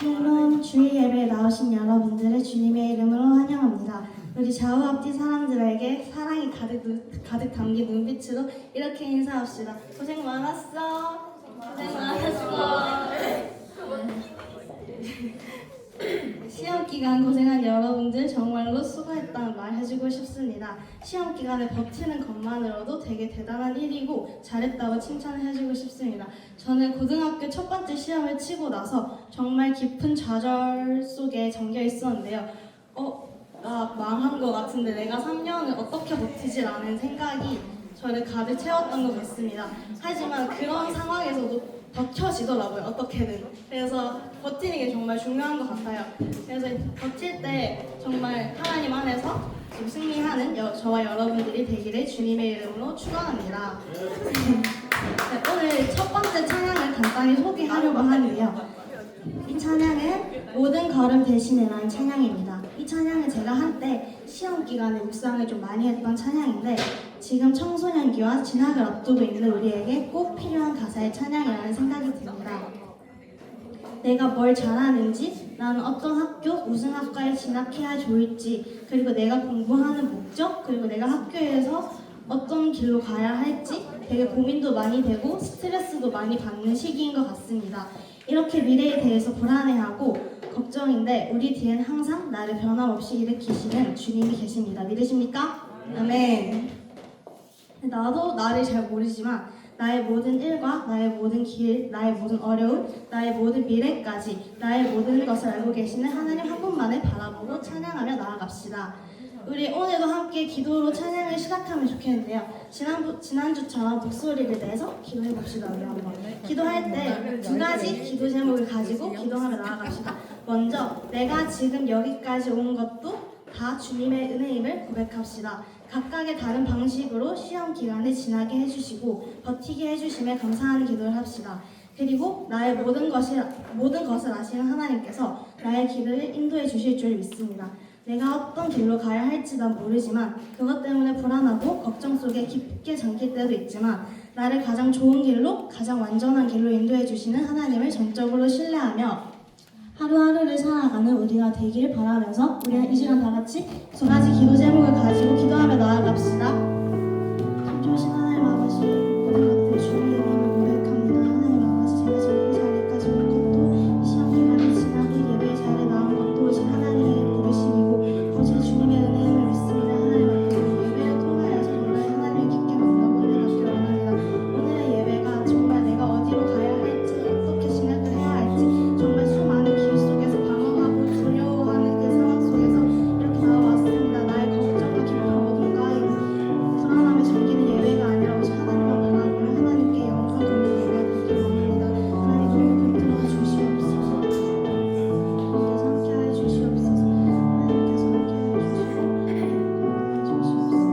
물론 주일 예배에 나오신 여러분들을 주님의 이름으로 환영합니다. 우리 좌우 앞뒤 사람들에게 사랑이 가득 담긴 눈빛으로 이렇게 인사합시다. 고생 많았어. 고생 많았어. 시험 기간 고생한 여러분들 정말로 수고했다는 말 해주고 싶습니다. 시험 기간에 버티는 것만으로도 되게 대단한 일이고 잘했다고 칭찬을 해주고 싶습니다. 저는 고등학교 첫 번째 시험을 치고 나서 정말 깊은 좌절 속에 잠겨 있었는데요. 나 망한 것 같은데 내가 3년을 어떻게 버티지라는 생각이 저를 가득 채웠던 것 같습니다. 하지만 그런 상황에서도 버텨지더라고요, 어떻게든. 그래서 버티는 게 정말 중요한 것 같아요. 그래서 버틸 때 정말 하나님 안에서 지금 승리하는 저와 여러분들이 되기를 주님의 이름으로 축원합니다. 네, 오늘 첫 번째 찬양을 간단히 소개하려고 하는데요. 이 찬양은 모든 걸음 대신이라는 찬양입니다. 이 찬양은 제가 한때 시험 기간에 묵상을 좀 많이 했던 찬양인데 지금 청소년기와 진학을 앞두고 있는 우리에게 꼭 필요한 가사의 찬양이라는 생각이 듭니다. 내가 뭘 잘하는지, 나는 어떤 학교, 무슨 학과에 진학해야 좋을지, 그리고 내가 공부하는 목적, 그리고 내가 학교에서 어떤 길로 가야 할지 되게 고민도 많이 되고 스트레스도 많이 받는 시기인 것 같습니다. 이렇게 미래에 대해서 불안해하고 걱정인데 우리 뒤엔 항상 나를 변함없이 일으키시는 주님이 계십니다. 믿으십니까? 아멘. 나도 나를 잘 모르지만 나의 모든 일과 나의 모든 길, 나의 모든 어려움, 나의 모든 미래까지 나의 모든 것을 알고 계시는 하나님 한 분만을 바라보고 찬양하며 나아갑시다. 우리 오늘도 함께 기도로 찬양을 시작하면 좋겠는데요. 지난주처럼 목소리를 내서 기도해봅시다. 우리 한번. 기도할 때 두 가지 기도 제목을 가지고 기도하며 나아갑시다. 먼저 내가 지금 여기까지 온 것도 다 주님의 은혜임을 고백합시다. 각각의 다른 방식으로 시험 기간을 지나게 해주시고 버티게 해주심에 감사하는 기도를 합시다. 그리고 나의 모든 것을 아시는 하나님께서 나의 길을 인도해 주실 줄 믿습니다. 내가 어떤 길로 가야 할지 난 모르지만 그것 때문에 불안하고 걱정 속에 깊게 잠길 때도 있지만 나를 가장 좋은 길로, 가장 완전한 길로 인도해 주시는 하나님을 전적으로 신뢰하며 하루하루를 살아가는 우리가 되길 바라면서 우리는 이 시간 다 같이 두 가지 기도 제목을 가지고 기도하며 나아갑시다. 참 좋으신 하나님 아버지, 모든 것들 주님의 이름을 고백합니다. 하나님 아버지, 제가 정말 잘까지 온 것도 시험 기간을 지나고 예배에 잘해 나온 것도 오직 하나님의 부르심이고 오직 주님의 은혜임을 믿습니다. 하나님 아버지, 예배를 통하여서 정말 하나님을 깊게 만나고 은혜 받기를 원합니다. 오늘의 예배가 정말 내가 어디로 가야 할지, 어떻게 진행을 해야 할지 정말 수많은 길 속에서 방황하고 두려워하는 그 상황 속에서 이렇게 나와왔습니다. 나의 걱정과 깊은 어둠과 불안함에 잠기는 예배가 아니라 오직 하나님만 바라보며 하나님께 영광 돌리는 예배가 되길 원합니다. 하나님 오늘 붙들어 주시옵소서. 하나님께서 함께하여 주시옵소서. 하나님께서 함께하여 주시옵소서.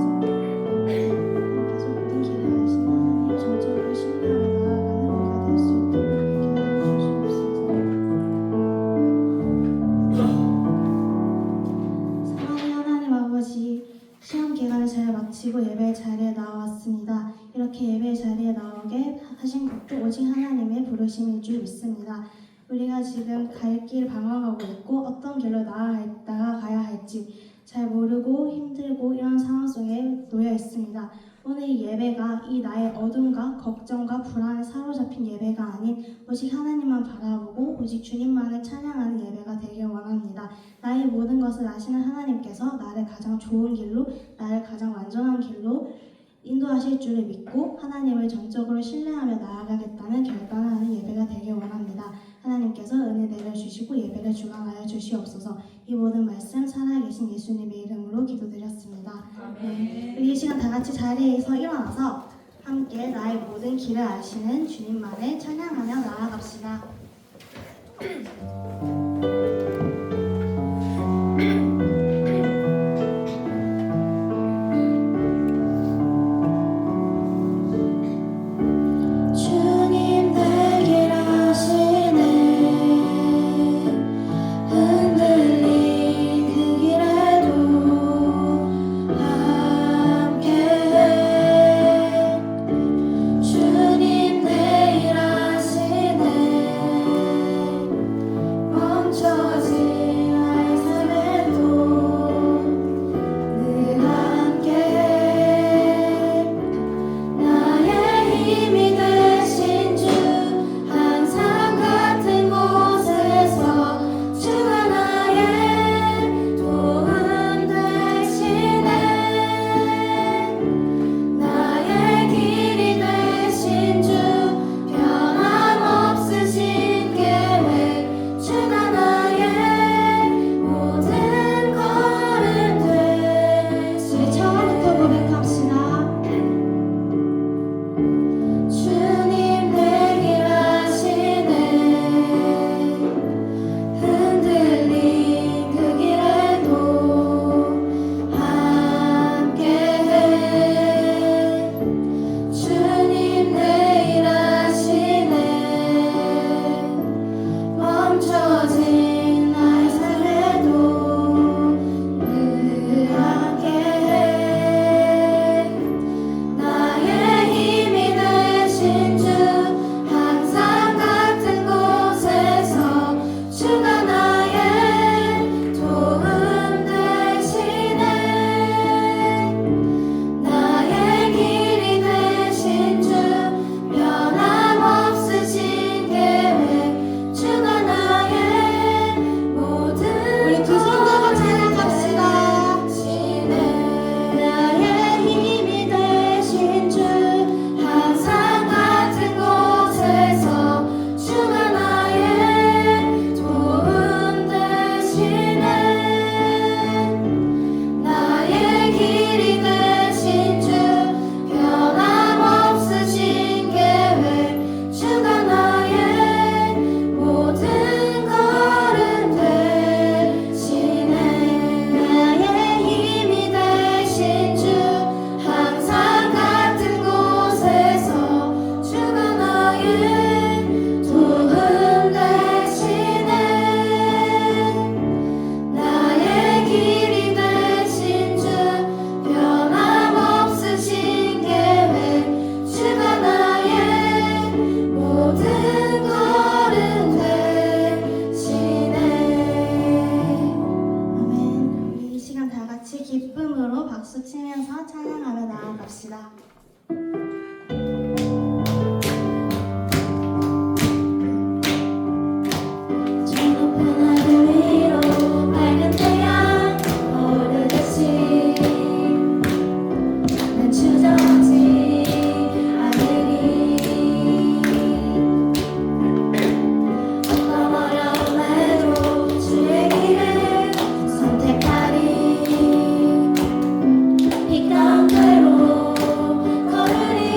하나님께서 모든 길을 아시는 하나님을 전적으로 신뢰하며 나아가는 우리가 될 수 있도록 함께하여 주시옵소서. 사랑하는 하나님 아버지, 시험 기간을 잘 마치고 예배 자리에 나왔습니다. 이렇게 예배 자리에 나오게 하신 것도 오직 하나님의 부르심인 줄 믿습니다. 우리가 지금 갈 길 방황하고 있고 어떤 길로 나아가야 할지 잘 모르고 힘들고 이런 상황 속에 놓여 있습니다. 오늘 이 예배가 이 나의 어둠과 걱정과 불안에 사로잡힌 예배가 아닌 오직 하나님만 바라보고 오직 주님만을 찬양하는 예배가 되길 원합니다. 나의 모든 것을 아시는 하나님께서 나를 가장 좋은 길로, 나를 가장 완전한 길로 인도하실 줄을 믿고 하나님을 전적으로 신뢰하며 나아가겠다는 결단을 하는 예배가 되길 원합니다. 하나님께서 은혜 내려주시고 예배를 주관하여 주시옵소서. 이 모든 말씀 살아계신 예수님의 이름으로 기도드렸습니다. 네, 우리 이 시간 다 같이 자리에서 일어나서 함께 나의 모든 길을 아시는 주님만을 찬양하며 나아갑시다. 주님 내 길 아시네 흔들린 그 길에도 함께해 주님 내 일 아시네 하늘 위로 밝은 태양 오르듯이 난 주저하지 않으리. 어떤 어려움에도 주의 길을 선택하리. 빛 가운데로 걸으리.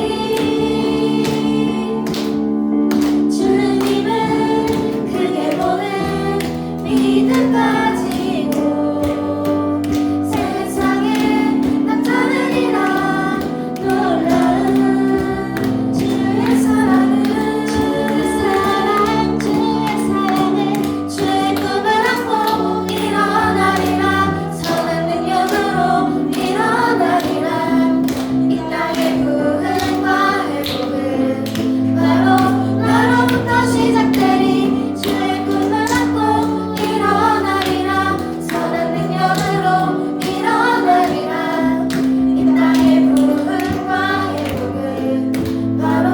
주님을 크게 보는 믿음 가지고 세상에 나타내리라. 놀라운 주의 사랑은 주의 꿈을 안고 일어나리라. 선한 능력으로 일어나리라. 이 땅의 부흥과 회복은 바로 나로부터 시작되리. 주의 꿈을 안고 일어나리라. 선한 능력으로 일어나리라. 이 땅의 부흥과 회복은 바로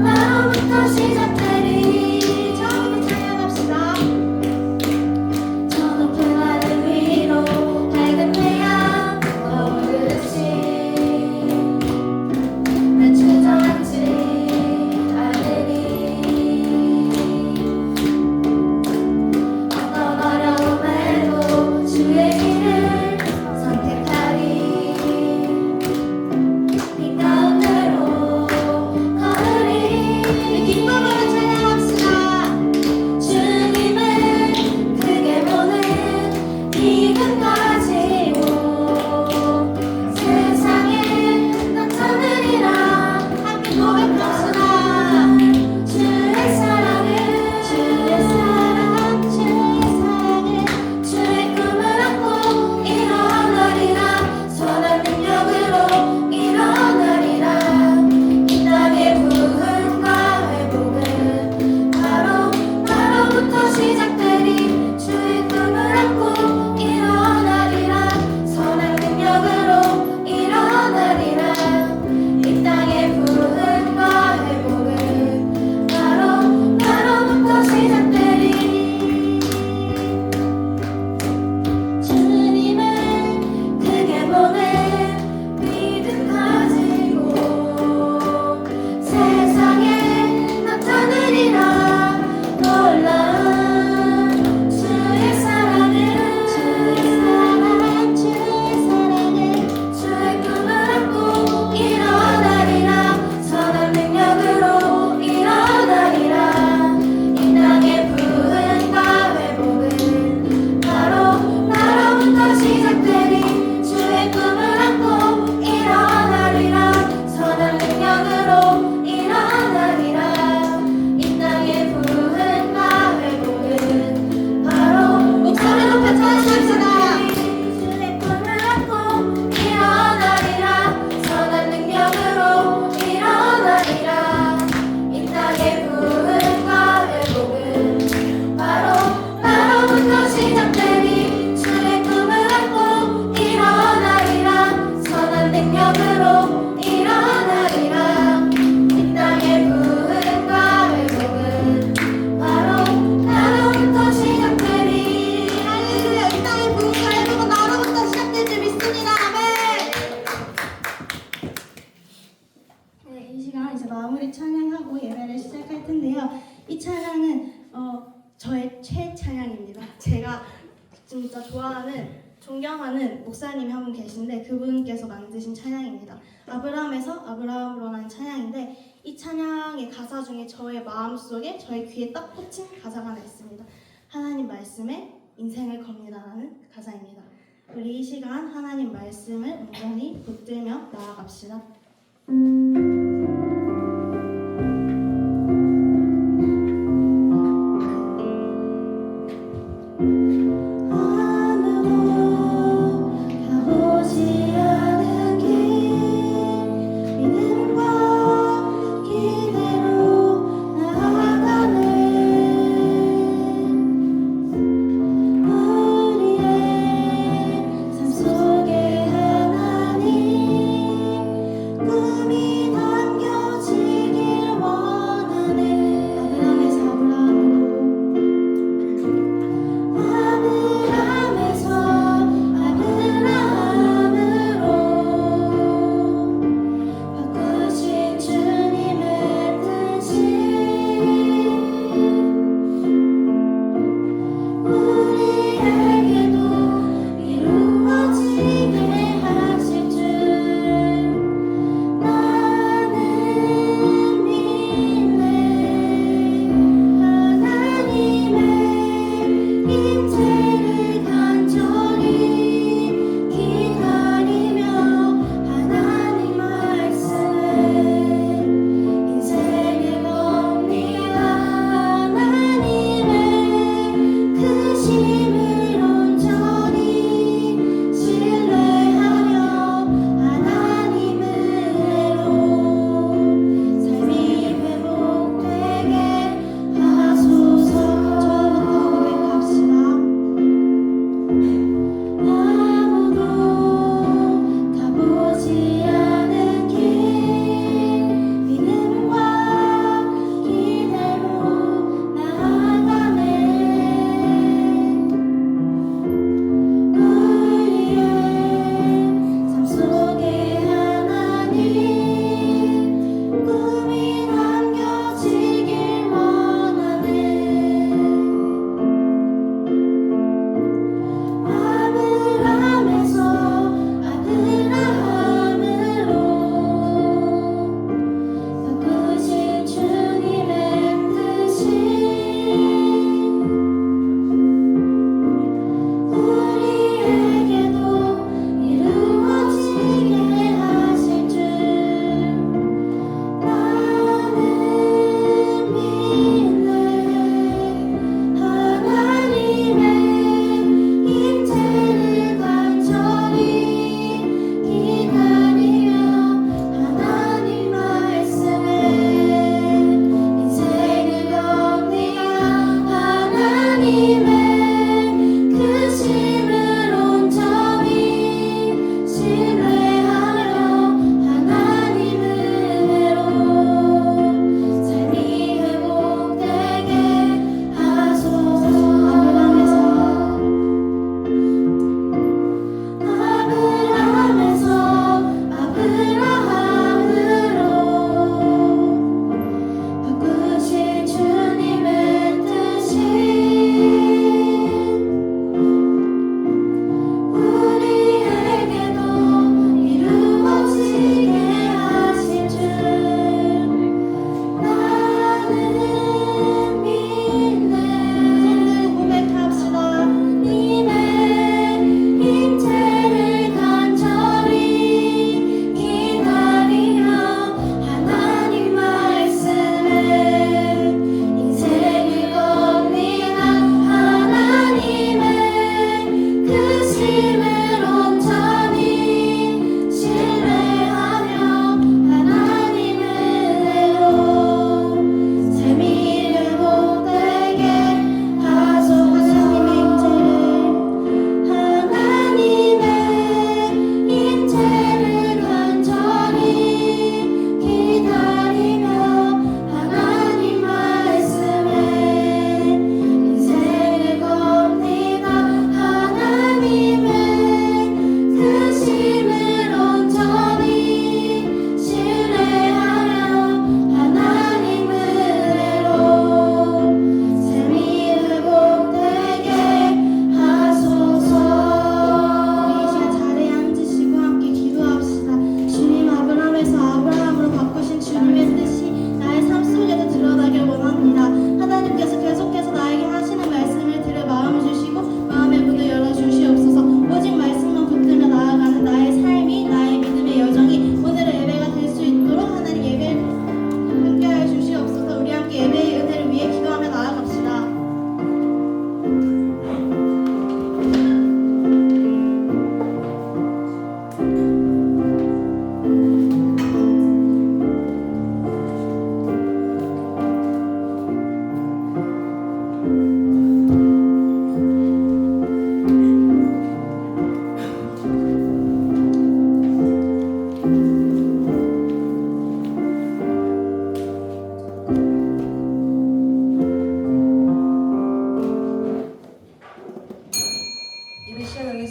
나로부터 시작되리. 처음부터 찬양합시다. 저 높은 하늘 위로 밝은 태양 오르듯이 난 주저앉지 않으리. 어떤 어려움에도 주의 길을 선택하리. 빛 가운데로 걸으리. 기쁨으로 찬양합시다. 주님을 크게 보는 믿음 가지고 세상에 나타내리라. 함께 고백합시다. 주의 사랑은 주의 꿈을 안고 일어나리라. 선한 능력으로 일어나리라. 이 땅의 부흥과 회복은 바로 나로부터 시작되리. 주의 꿈을 안고 일어나리라. 선한 능력으로 일어나리라. 이 땅의 부흥과 회복은 바로 나로부터 시작되리. 주님을 크게 보는 믿음 가지고 세상에 나타내리라. 놀라운 주의 사랑은 주의 꿈을 안고 일어나리라. 선한 능력으로 일어나리라. 이 땅의 부흥과 회복은 바로 나로부터 시작되리. 주의 꿈을 안고 일어나리라. 선한 능력으로 일어나리라. 이 땅의 부흥과 회복은 바로 목소리 높여 찬양합시다. 주의 꿈을 안고 일어나리라. 선한 능력으로 일어나리라. 이 땅의 부흥과 회복은 바로 나로부터 시작되리. 주의 꿈을 안고 일어나리라. 선한 능력으로 일어나리라. 이 땅의 부흥과 회복은 바로 나로부터 시작되리. 할렐루야. 이 땅의 부흥과 회복은 나로부터 시작될 줄 믿습니다. 아멘. 네, 이 시간 이제 마무리 찬양하고 예배를 시작할 텐데요. 이 찬양은 저의 최찬양입니다. 제가 진짜 좋아하는, 존경하는 목사님이 한 분 계신데 그분께서 만드신 찬양입니다. 아브라함에서 아브라함으로라는 찬양인데 이 찬양의 가사 중에 저의 마음속에, 저의 귀에 딱 꽂힌 가사가 하나 있습니다. 하나님 말씀에 인생을 겁니다라는 가사입니다. 우리 이 시간 하나님 말씀을 온전히 붙들며 나아갑시다.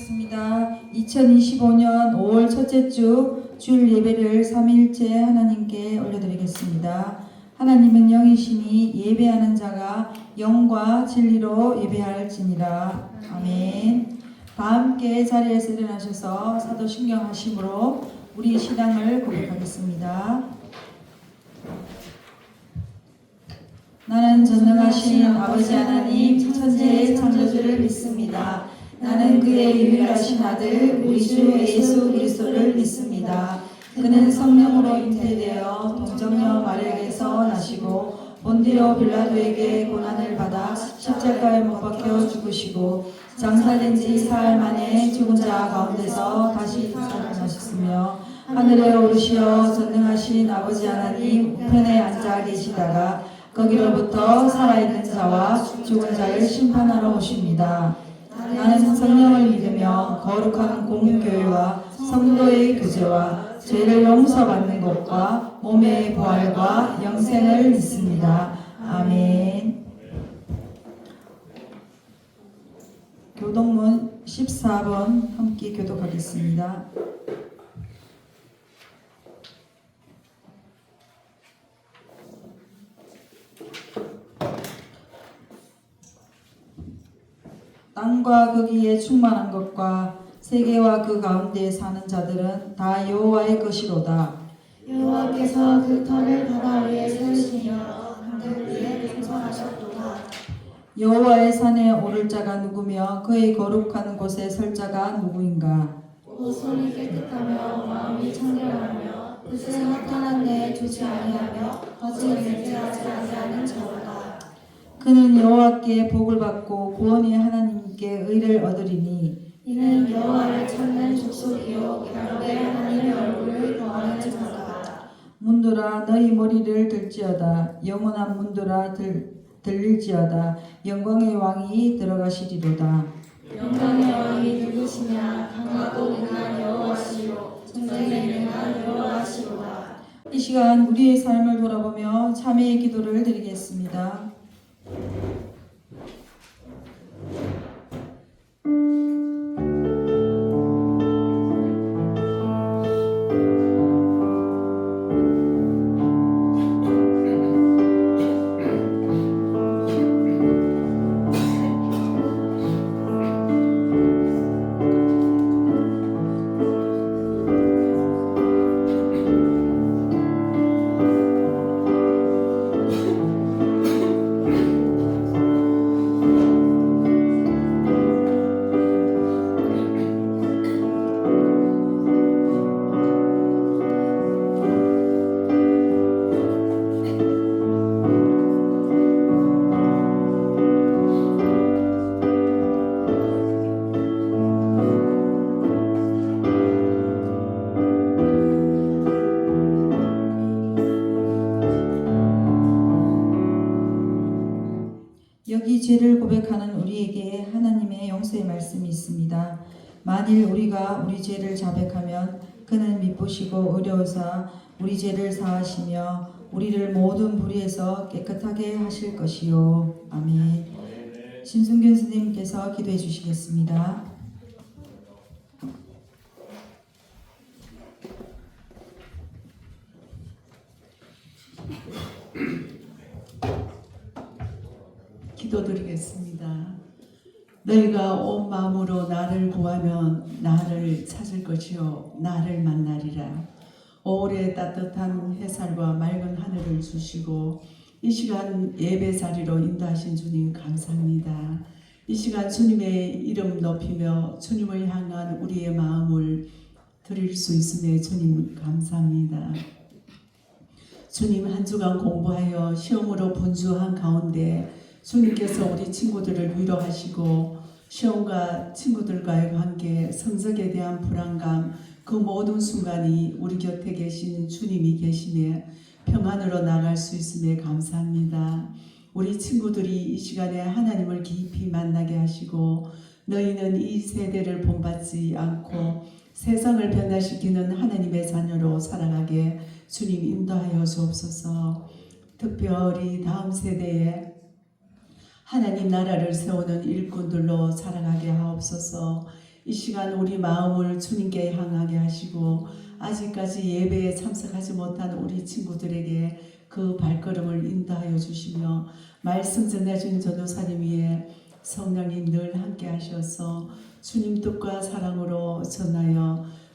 기도드리겠습니다. 2025년 5월 첫째 주 주일 예배를 3일째 하나님께 올려드리겠습니다. 하나님은 영이시니 예배하는 자가 영과 진리로 예배할지니라. 아멘. 다 함께 자리에서 일어나셔서 사도신경 하심으로 우리 신앙을 고백하겠습니다. 나는 전능하신 아버지 하나님 천지의 창조주를 믿습니다. 나는 그의 유일하신 아들 우리 주 예수 그리스도를 믿습니다. 그는 성령으로 잉태되어 동정녀 마리아에게서 나시고 본디오 빌라도에게 고난을 받아 십자가에 못 박혀 죽으시고 장사된 지 사흘 만에 죽은 자 가운데서 다시 살아나셨으며 하늘에 오르시어 전능하신 아버지 하나님 우편에 앉아 계시다가 거기로부터 살아있는 자와 죽은 자를 심판하러 오십니다. 나는 성령을 믿으며 거룩한 공교회와 성도의 교제와 죄를 용서받는 것과 몸의 부활과 영생을 믿습니다. 아멘. 교독문 14번 함께 교독하겠습니다. 땅과 거기에 충만한 것과 세계와 그 가운데 사는 자들은 다 여호와의 것이로다. 여호와께서 그 터를 바다 위에 세우시며 강들 위에 풍성하셨도다. 여호와의 산에 오를 자가 누구며 그의 거룩한 곳에 설 자가 누구인가? 곧 손이 깨끗하며 마음이 청결하며 뜻을 허탄한 데에 두지 아니하며 거짓을 맹세하지 아니하는 자로다. 그는 여호와께 복을 받고 구원의 하나님께 의를 얻으리니 이는 여호와를 찾는 족속이요 야곱의 하나님의 얼굴을 구하는 자다. 문들아 너희 머리를 들지어다. 영원한 문들아 들릴지어다. 영광의 왕이 들어가시리로다. 영광의 왕이 누구시냐? 강하고 능한 여호와시요 전쟁에 능한 여호와시로다. 이 시간 우리의 삶을 돌아보며 참회의 기도를 드리겠습니다. 여기 죄를 고백하는 우리에게 하나님의 용서의 말씀이 있습니다. 만일 우리가 우리 죄를 자백하면 그는 미쁘시고 의로우사 우리 죄를 사하시며 우리를 모든 불의에서 깨끗하게 하실 것이요. 아멘. 신순균 스님께서 기도해 주시겠습니다. 기도드리겠습니다. 너희가 온 마음으로 나를 구하면 나를 찾을 것이요 나를 만나리라. 오래 따뜻한 햇살과 맑은 하늘을 주시고 이 시간 예배 자리로 인도하신 주님 감사합니다. 이 시간 주님의 이름 높이며 주님을 향한 우리의 마음을 드릴 수 있음에 주님 감사합니다. 주님 한 주간 공부하여 시험으로 분주한 가운데 주님께서 우리 친구들을 위로하시고 시험과 친구들과의 관계, 성적에 대한 불안감, 그 모든 순간이 우리 곁에 계신 주님이 계심에 평안으로 나갈 수 있음에 감사합니다. 우리 친구들이 이 시간에 하나님을 깊이 만나게 하시고 너희는 이 세대를 본받지 않고 세상을 변화시키는 하나님의 자녀로 살아가게 주님 인도하여 주옵소서. 특별히 다음 세대에 하나님 나라를 세우는 일꾼들로 살아가게 하옵소서. 이 시간 우리 마음을 주님께 향하게 하시고 아직까지 예배에 참석하지 못한 우리 친구들에게 그 발걸음을 인도하여 주시며 말씀 전해준 전도사님 위에 성령님 늘 함께 하셔서 주님 뜻과 사랑으로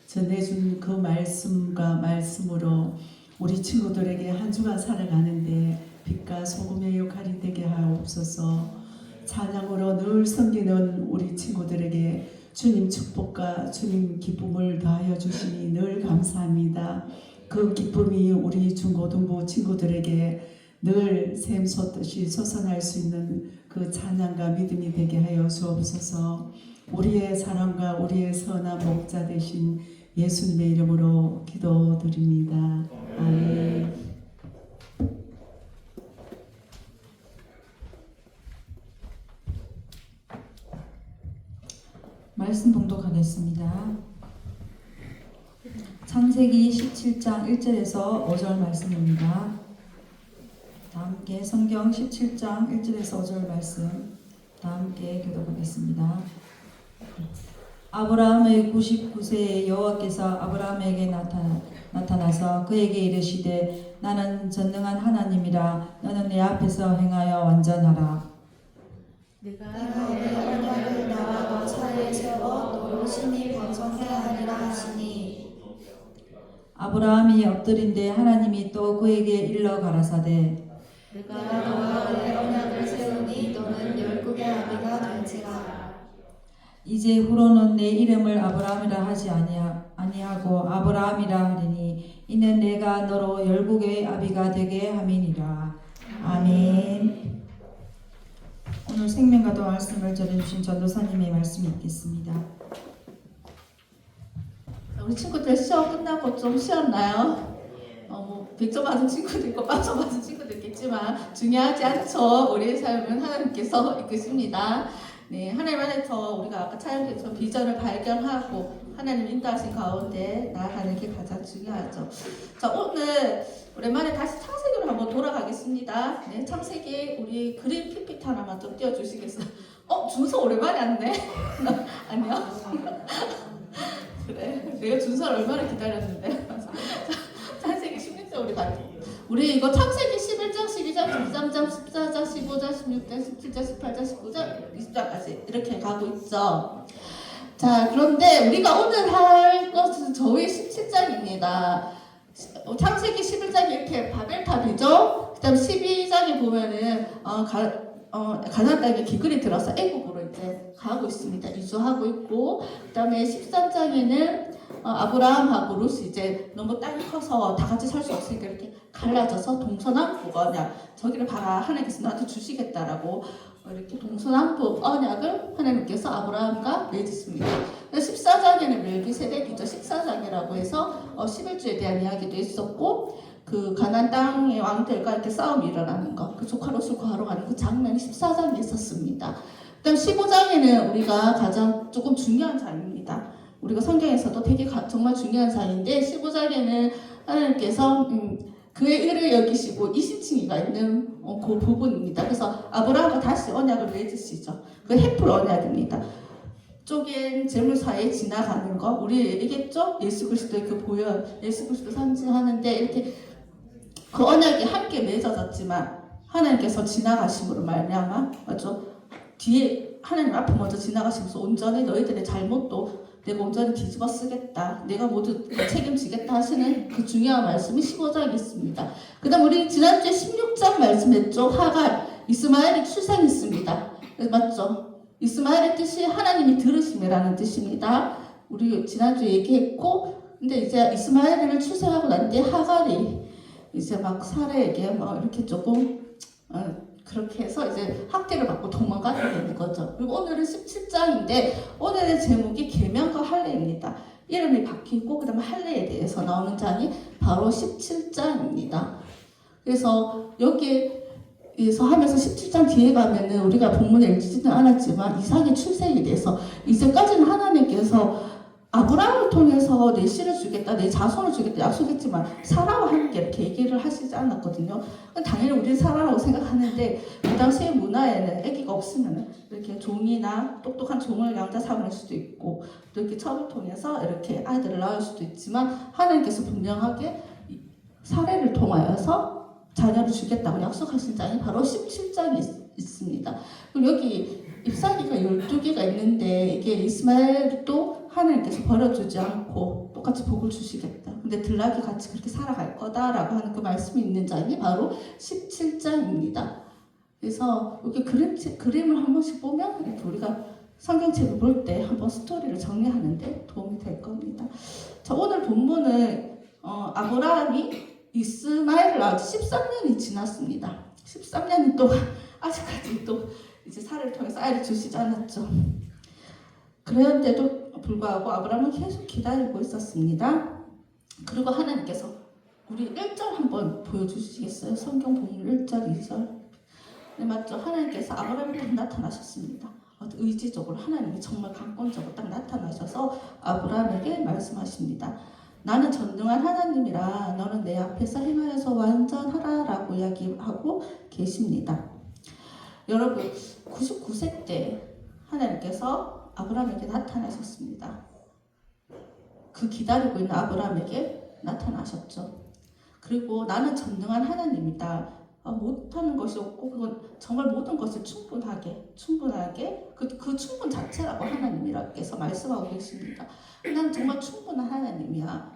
전해준 그 말씀과 말씀으로 우리 친구들에게 한 주간 살아가는데 빛과 소금의 역할이 되게 하옵소서. 찬양으로 늘 섬기는 우리 친구들에게 주님 축복과 주님 기쁨을 더하여 주시니 늘 감사합니다. 그 기쁨이 우리 중고등부 친구들에게 늘 샘 솟듯이 솟아날 수 있는 그 찬양과 믿음이 되게 하여 주옵소서. 우리의 사랑과 우리의 선한 목자 되신 예수님의 이름으로 기도드립니다. 아멘. 말씀 봉독하겠습니다. 창세기 17장 1절에서 5절 말씀입니다. 다 함께 성경 17장 1절에서 5절 말씀 다 함께 교독하겠습니다. 아브라함의 99세에 여호와께서 아브라함에게 나타나서 그에게 이르시되 나는 전능한 하나님이라 너는 내 앞에서 행하여 완전하라. 내가 내 언약을 나와 너 차례에 세워 너로 심히 번성케 하리라 하시니 아브라함이 엎드린데 하나님이 또 그에게 일러 가라사대 내가 너와 내 언약을 세우니 너는 열국의 아비가 될지라. 이제 후로는 내 이름을 아브라함이라 하지 아니하고 아브라함이라 하리니 이는 내가 너로 열국의 아비가 되게 함이니라. 아멘. 오늘 생명과 도 말씀을 전해주신 전도사님의 말씀이 있겠습니다. 우리 친구들 시험 끝나고 좀 쉬었나요? 뭐 100점 맞은 친구도 있고 0점 맞은 친구도 있겠지만 중요하지 않죠. 우리의 삶은 하나님께서 이끄십니다. 네, 하나님 안에서 우리가 아까 찬양처럼 비전을 발견하고 하나님 인도하신 가운데 나아가는 게 가장 중요하죠. 자, 오늘 오랜만에 다시 창세기로 한번 돌아가겠습니다. 네, 창세기 우리 그림 PPT 하나만 좀 띄워주시겠어요? 준서 오랜만에 왔네? 아니요? 그래, 내가 준서를 얼마나 기다렸는데. 창세기 16장 우리 이거 창세기 11장, 12장, 13장, 14장, 15장, 16장, 17장, 18장, 19장, 20장까지 이렇게 가고 있죠. 자, 그런데 우리가 오늘 할 것은 저희 17장입니다. 창세기 11장이 이렇게 바벨탑이죠. 그 다음 12장에 보면은 가나안 땅에 기근이 들어서 애국으로 이제 가고 있습니다. 이주하고 있고, 그 다음에 13장에는 아브라함하고 룻이 이제 너무 땅이 커서 다 같이 살 수 없으니까 이렇게 갈라져서 동서남북 언약, 저기를 봐라, 하나님께서 나한테 주시겠다라고 이렇게 동서남북 언약을 하나님께서 아브라함과 맺으십니다. 14장에는 멜기세덱이죠. 식사장이라고 해서 11주에 대한 이야기도 있었고, 그 가나안 땅의 왕들과 이렇게 싸움이 일어나는 거, 그 조카 롯을 구하러 가는 그 장면이 14장에 있었습니다. 그다음 15장에는 우리가 가장 조금 중요한 장입니다. 우리가 성경에서도 되게 정말 중요한 장인데 15장에는 하나님께서 그의 의를 여기시고 이심칭의가 있는 그 부분입니다. 그래서 아브라함과 다시 언약을 맺으시죠. 그 헤플 언약입니다. 쪼갠 재물 사이에 지나가는 거, 우리 얘기했죠? 예수 그리스도의 그 보혈, 예수 그리스도 상징하는데 이렇게 그 언약이 함께 맺어졌지만 하나님께서 지나가심으로 말미암아, 맞죠? 뒤에 하나님 앞에 먼저 지나가시면서 온전히 너희들의 잘못도 내가 온전히 뒤집어 쓰겠다, 내가 모두 책임지겠다 하시는 그 중요한 말씀이 15장에 있습니다. 그 다음 우리 지난주에 16장 말씀했죠. 하갈, 이스마엘이 출생했습니다. 맞죠? 이스마엘의 뜻이 하나님이 들으심이라는 뜻입니다. 우리 지난주에 얘기했고, 근데 이제 이스마엘을 출생하고 난 뒤에 하갈이 이제 막 사례에게 막 이렇게 조금 그렇게 해서 이제 학대를 받고 도망가게 되는 거죠. 그리고 오늘은 17장인데 오늘의 제목이 계명과 할례입니다. 이름이 바뀌고 그 다음에 할례에 대해서 나오는 장이 바로 17장입니다. 그래서 여기에서 하면서 17장 뒤에 가면은 우리가 본문에 읽지는 않았지만 이삭의 출생에 대해서 이제까지는 하나님께서 아브라함을 통해서 내 씨를 주겠다, 내 자손을 주겠다 약속했지만 사라와 함께 이렇게 얘기를 하시지 않았거든요. 당연히 우리는 사라라고 생각하는데 그 당시의 문화에는 아기가 없으면 이렇게 종이나 똑똑한 종을 양자 삼을 수도 있고 또 이렇게 첩을 통해서 이렇게 아이들을 낳을 수도 있지만 하나님께서 분명하게 사례를 통하여서 자녀를 주겠다고 약속하신 장이 바로 17장이 있습니다. 그리고 여기 잎사귀가 12개가 있는데 이게 이스마엘도 하나님께서 버려주지 않고 똑같이 복을 주시겠다. 근데 들락이 같이 그렇게 살아갈 거다라고 하는 그 말씀이 있는 장이 바로 17장입니다. 그래서 이렇게 그림을 한 번씩 보면 이렇게 우리가 성경책을 볼 때 한번 스토리를 정리하는데 도움이 될 겁니다. 자, 오늘 본문은 아브라함이 이스마엘을 낳아서 13년이 지났습니다. 13년이 동안 아직까지 또 이제 사례를 통해서 아이를 주시지 않았죠. 그런데도 불구하고 아브라함은 계속 기다리고 있었습니다. 그리고 하나님께서 우리 1절 한번 보여주시겠어요? 성경 본문 1절, 2절. 네, 맞죠? 하나님께서 아브라함에게 나타나셨습니다. 의지적으로 하나님이 정말 강권적으로 딱 나타나셔서 아브라함에게 말씀하십니다. 나는 전능한 하나님이라 너는 내 앞에서 행하여서 완전하라라고 이야기하고 계십니다. 여러분 99세 때 하나님께서 아브라함에게 나타나셨습니다. 그 기다리고 있는 아브라함에게 나타나셨죠. 그리고 나는 전능한 하나님이다. 못하는 것이 없고 그건 정말 모든 것을 충분하게 그 충분 자체라고 하나님이라께서 말씀하고 계십니다. 난 정말 충분한 하나님이야.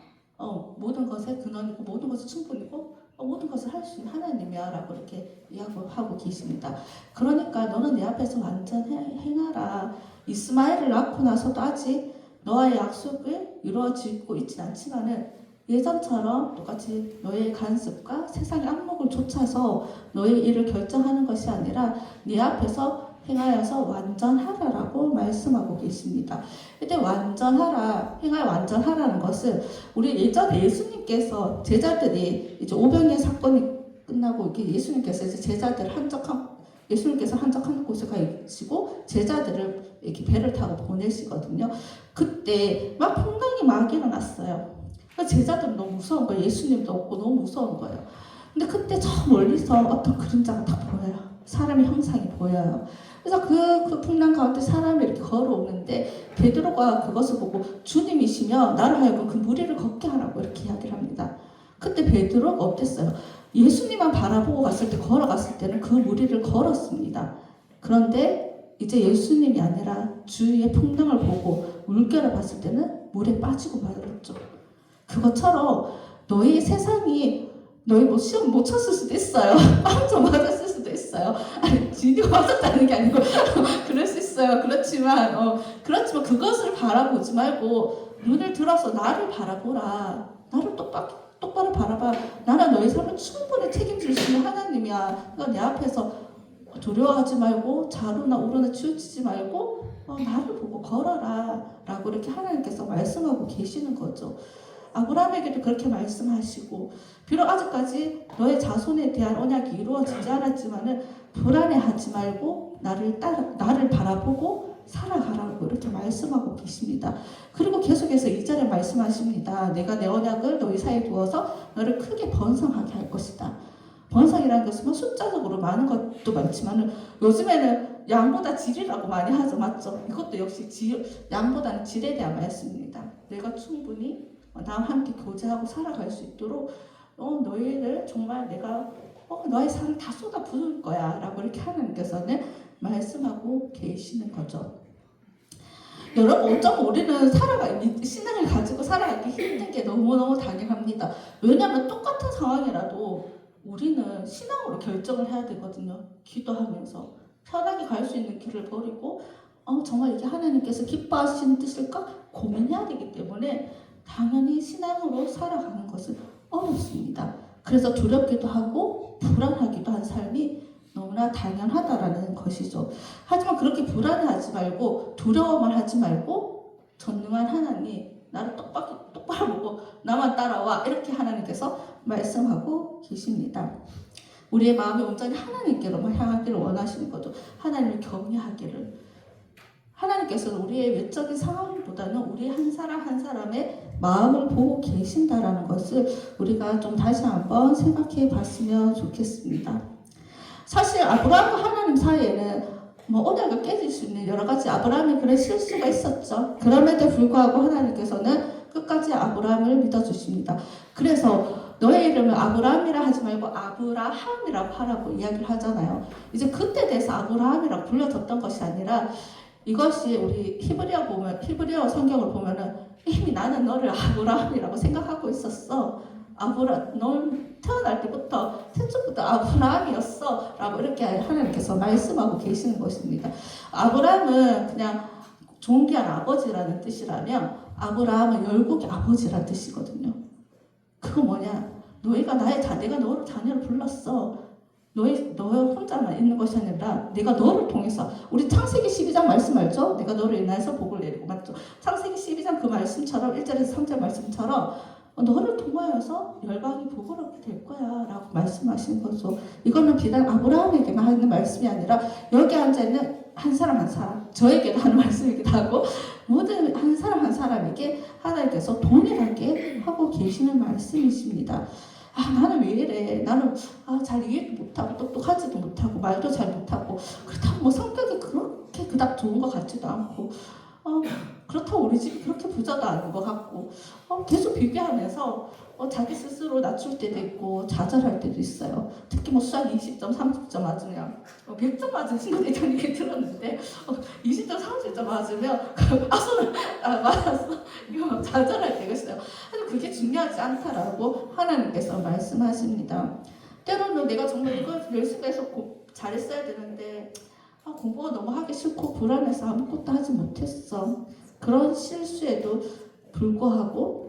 모든 것의 근원이고 모든 것이 충분이고 모든 것을 할 수 있는 하나님이야 라고 이렇게 이야기하고 계십니다. 그러니까 너는 내 앞에서 완전 행하라. 이스마엘을 낳고 나서도 아직 너와의 약속을 이루어지고 있진 않지만은 예전처럼 똑같이 너의 간섭과 세상의 안목을 쫓아서 너의 일을 결정하는 것이 아니라 네 앞에서 행하여서 완전하라라고 말씀하고 계십니다. 이때 완전하라, 완전하라는 것은 우리 예전에 예수님께서 제자들이 이제 오병이어 사건이 끝나고 이렇게 예수님께서 이제 예수님께서 한적한 곳에 가시고 제자들을 이렇게 배를 타고 보내시거든요. 그때 막 풍랑이 막 일어났어요. 제자들은 너무 무서운 거예요. 예수님도 없고 너무 무서운 거예요. 근데 그때 저 멀리서 어떤 그림자가 딱 보여요. 사람의 형상이 보여요. 그래서 그 풍랑 가운데 사람이 이렇게 걸어오는데 베드로가 그것을 보고 주님이시며 나를 하여금 그 무리를 걷게 하라고 이렇게 이야기를 합니다. 그때 베드로가 어땠어요? 예수님만 바라보고 갔을 때 걸어갔을 때는 그 무리를 걸었습니다. 그런데 이제 예수님이 아니라 주위의 풍랑을 보고 물결을 봤을 때는 물에 빠지고 말았죠. 그것처럼 너희 세상이 너희 뭐 시험 못 쳤을 수도 있어요. 빵점 맞았을 수도 있어요. 아니 진이가 맞았다는 게 아니고 그럴 수 있어요. 그렇지만 그것을 바라보지 말고 눈을 들어서 나를 바라보라. 나를 똑바로 바라봐. 나는 너희 삶을 충분히 책임질 수 있는 하나님이야. 그러니까 내 앞에서 두려워하지 말고 좌로나 우로나 치우치지 말고 나를 보고 걸어라 라고 이렇게 하나님께서 말씀하고 계시는 거죠. 아브라함에게도 그렇게 말씀하시고 비록 아직까지 너의 자손에 대한 언약이 이루어지지 않았지만은 불안해하지 말고 나를 바라보고 살아가라고 이렇게 말씀하고 계십니다. 그리고 계속해서 2절에 말씀하십니다. 내가 내 언약을 너희 사이에 두어서 너를 크게 번성하게 할 것이다. 번성이라는 것은 숫자적으로 많은 것도 많지만 요즘에는 양보다 질이라고 많이 하죠. 맞죠? 이것도 역시 양보다는 질에 대한 말씀입니다. 내가 충분히 나와 함께 교제하고 살아갈 수 있도록 너희를 정말 내가 너의 삶을 다 쏟아 부을 거야 라고 이렇게 하나님께서는 말씀하고 계시는 거죠. 여러분 어쩌면 우리는 신앙을 가지고 살아가기 힘든 게 너무너무 당연합니다. 왜냐하면 똑같은 상황이라도 우리는 신앙으로 결정을 해야 되거든요. 기도하면서 편하게 갈 수 있는 길을 버리고 정말 이게 하나님께서 기뻐하시는 뜻일까 고민해야 되기 때문에 당연히 신앙으로 살아가는 것은 어렵습니다. 그래서 두렵기도 하고 불안하기도 한 삶이 너무나 당연하다라는 것이죠. 하지만 그렇게 불안해하지 말고 두려워만 하지 말고 전능한 하나님 나를 똑바로 보고 나만 따라와 이렇게 하나님께서 말씀하고 계십니다. 우리의 마음이 온전히 하나님께로만 향하기를 원하시는 거죠. 하나님을 경외하기를. 하나님께서 하나님께서는 우리의 외적인 상황보다는 우리 한 사람 한 사람의 마음을 보고 계신다라는 것을 우리가 좀 다시 한번 생각해 봤으면 좋겠습니다. 사실 아브라함과 하나님 사이에는 언약을 깨질 수 있는 여러 가지 아브라함의 그런 실수가 있었죠. 그럼에도 불구하고 하나님께서는 끝까지 아브라함을 믿어주십니다. 그래서 너의 이름을 아브라함이라 하지 말고 아브라함이라고 하라고 이야기를 하잖아요. 이제 그때 돼서 아브라함이라고 불려졌던 것이 아니라 이것이 우리 히브리어 성경을 보면은 이미 나는 너를 아브라함이라고 생각하고 있었어. 넌 태어날 때부터 태초부터 아브라함이었어 라고 이렇게 하나님께서 말씀하고 계시는 것입니다. 아브라함은 그냥 존귀한 아버지라는 뜻이라면 아브라함은 열국의 아버지라는 뜻이거든요. 그거 뭐냐? 내가 너를 자녀를 불렀어. 너 혼자만 있는 것이 아니라 내가 너를 통해서, 우리 창세기 12장 말씀 알죠? 내가 너를 인하여서 복을 내리고, 맞죠? 창세기 12장 그 말씀처럼 1절에서 3절 말씀처럼 너를 통하여서 열방이 복을 얻게 될 거야 라고 말씀하시는 거죠. 이거는 비단 아브라함에게만 하는 말씀이 아니라 여기 앉아있는 한 사람 한 사람, 저에게도 하는 말씀이기도 하고 모든 한 사람 한 사람에게 하나님께서 동일하게 하고 계시는 말씀이십니다. 나는 왜 이래? 나는 잘 이해도 못하고 똑똑하지도 못하고 말도 잘 못하고 그렇다고 성격이 그렇게 그닥 좋은 것 같지도 않고 그렇다고 우리 집이 그렇게 부자도 아닌 것 같고 계속 비교하면서 자기 스스로 낮출 때도 있고 좌절할 때도 있어요. 특히 수학 20점, 30점 맞으면 100점 맞은 친구들이 저는 얘기 들었는데 20점, 30점 맞으면 손을 맞았어. 이거 좌절할 때가 있어요. 하지만 그게 중요하지 않다라고 하나님께서 말씀하십니다. 때로는 내가 정말 이걸 열심히 해서 잘했어야 되는데 공부가 너무 하기 싫고 불안해서 아무것도 하지 못했어. 그런 실수에도 불구하고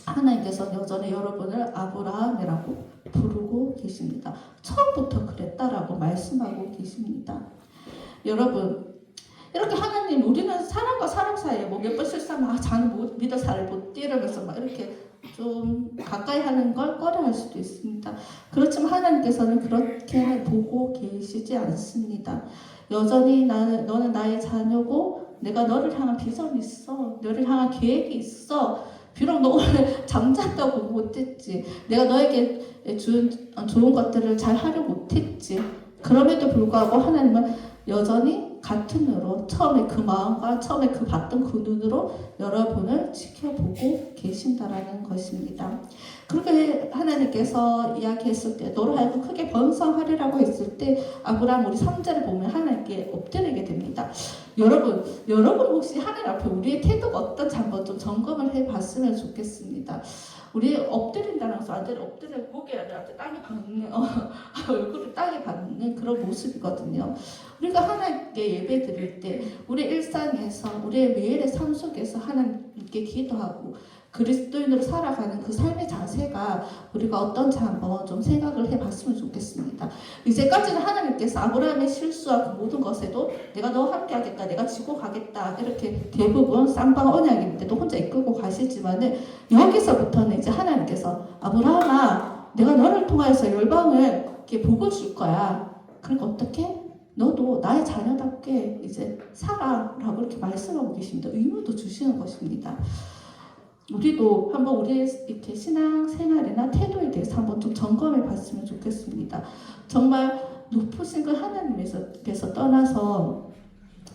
하나님께서는 여전히 여러분을 아브라함이라고 부르고 계십니다. 처음부터 그랬다라고 말씀하고 계십니다. 여러분, 이렇게 하나님, 우리는 사람과 사람 사이에 몇 번 실수하면 자는 믿어 잘 못 이러면서 막 이렇게 좀 가까이 하는 걸 꺼려할 수도 있습니다. 그렇지만 하나님께서는 그렇게 보고 계시지 않습니다. 여전히 너는 나의 자녀고 내가 너를 향한 비전이 있어. 너를 향한 계획이 있어. 비록 너 오늘 잠잤다고 공부 못했지. 내가 너에게 준 좋은 것들을 잘 하려 못했지. 그럼에도 불구하고 하나님은 여전히 같은 눈으로 처음에 그 마음과 처음에 그 봤던 그 눈으로 여러분을 지켜보고 계신다라는 것입니다. 그렇게 하나님께서 이야기했을 때 너로 하여금 크게 번성하리라고 했을 때 아브라함 우리 3절을 보면 하나님께 엎드리게 됩니다. 여러분 혹시 하나님 앞에 우리의 태도가 어떤지 한번 좀 점검을 해봤으면 좋겠습니다. 우리 엎드린다는 것은 완전히 엎드려 고개를 땅에 박는 얼굴을 땅에 박는 그런 모습이거든요. 우리가 하나님께 예배 드릴 때 우리 일상에서 우리의 매일의 삶 속에서 하나님께 기도하고 그리스도인으로 살아가는 그 삶의 자세가 우리가 어떤지 한번 좀 생각을 해봤으면 좋겠습니다. 이제까지는 하나님께서 아브라함의 실수와 그 모든 것에도 내가 너와 함께하겠다, 내가 지고 가겠다 이렇게 대부분 쌍방 언약인데도 혼자 이끌고 가시지만은 여기서부터는 이제 하나님께서 아브라함아, 내가 너를 통하여서 열방을 이렇게 복을 줄 거야. 그러니까 어떻게? 너도 나의 자녀답게 이제 살아라고 이렇게 말씀하고 계십니다. 의무도 주시는 것입니다. 우리도 한번 우리의 이렇게 신앙생활이나 태도에 대해서 한번 좀 점검해 봤으면 좋겠습니다. 정말 높으신 그 하나님께서 떠나서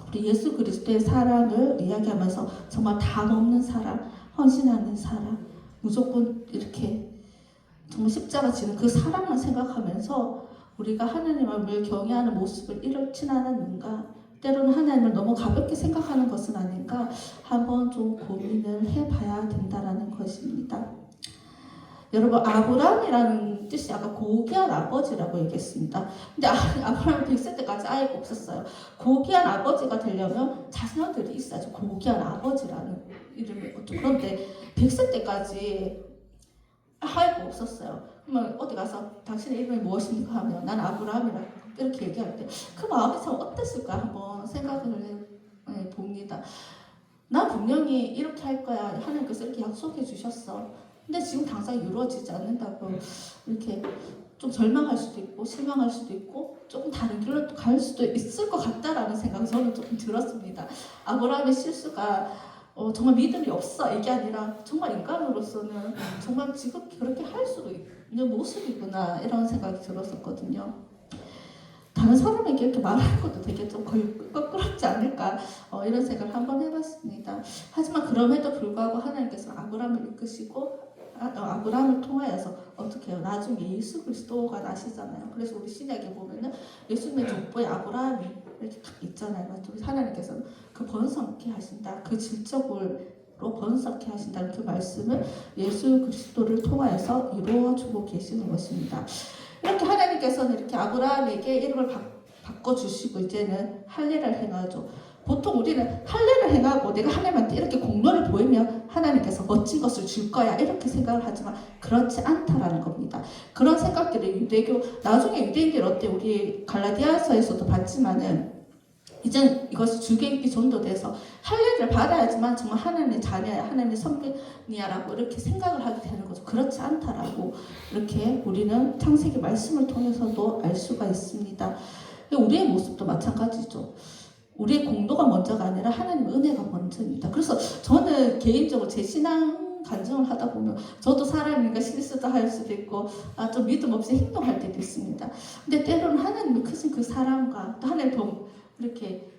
우리 예수 그리스도의 사랑을 이야기하면서 정말 다 넘는 사랑, 헌신하는 사랑, 무조건 이렇게 정말 십자가 지는 그 사랑만 생각하면서 우리가 하나님을 경외하는 모습을 이렇진 않았는가? 때로는 하나님을 너무 가볍게 생각하는 것은 아닌가 한번 좀 고민을 해봐야 된다는 것입니다. 여러분, 아브라함이라는 뜻이 아까 고귀한 아버지라고 얘기했습니다. 근데 아브라함은 100세 때까지 아이가 없었어요. 고귀한 아버지가 되려면 자녀들이 있어야죠. 고귀한 아버지라는 이름이 있죠. 그런데 100세 때까지 아이가 없었어요. 그러면 어디 가서 당신의 이름이 무엇입니까 하면 난 아브라함이라고 이렇게 얘기할 때 그 마음이 참 어땠을까 한번 생각을 봅니다. 나 분명히 이렇게 할 거야. 하나님께서 이렇게 약속해 주셨어. 근데 지금 당장 이루어지지 않는다고 이렇게 좀 절망할 수도 있고 실망할 수도 있고 조금 다른 길로 또 갈 수도 있을 것 같다라는 생각이 저는 조금 들었습니다. 아브라함의 실수가 정말 믿음이 없어 이게 아니라 정말 인간으로서는 정말 지금 그렇게 할 수도 있는 모습이구나 이런 생각이 들었었거든요. 다른 사람에게 이렇게 말하는 것도 되게 좀 껄끄럽지 않을까 이런 생각을 한번 해봤습니다. 하지만 그럼에도 불구하고 하나님께서 아브라함을 이끄시고 아브라함을 통하여서 어떻게 해요? 나중에 예수 그리스도가 나시잖아요. 그래서 우리 신약에 보면은 예수님의 족보에 아브라함이 이렇게 딱 있잖아요. 하나님께서는 그 번성케 하신다. 그 질적으로 번성케 하신다는 그 말씀을 예수 그리스도를 통하여서 이루어주고 계시는 것입니다. 이렇게 하나님께서는 이렇게 아브라함에게 이름을 바꿔주시고 이제는 할례를 행하죠. 보통 우리는 할례를 행하고 내가 하나님한테 이렇게 공로를 보이면 하나님께서 멋진 것을 줄 거야 이렇게 생각을 하지만 그렇지 않다라는 겁니다. 그런 생각들이 유대교 나중에 유대인들이 어때 우리 갈라디아서에서도 봤지만은 이젠 이것이 주객이 전도돼서 할례를 받아야지만 정말 하나님의 자녀야 하나님의 선민이야라고 이렇게 생각을 하게 되는 거죠. 그렇지 않다라고 이렇게 우리는 창세기 말씀을 통해서도 알 수가 있습니다. 우리의 모습도 마찬가지죠. 우리의 공로가 먼저가 아니라 하나님 은혜가 먼저입니다. 그래서 저는 개인적으로 제 신앙 간증을 하다 보면 저도 사람이니까 실수도 할 수도 있고 좀 믿음 없이 행동할 때도 있습니다. 근데 때로는 하나님이 크신 그 사랑과 또 하나님 이렇게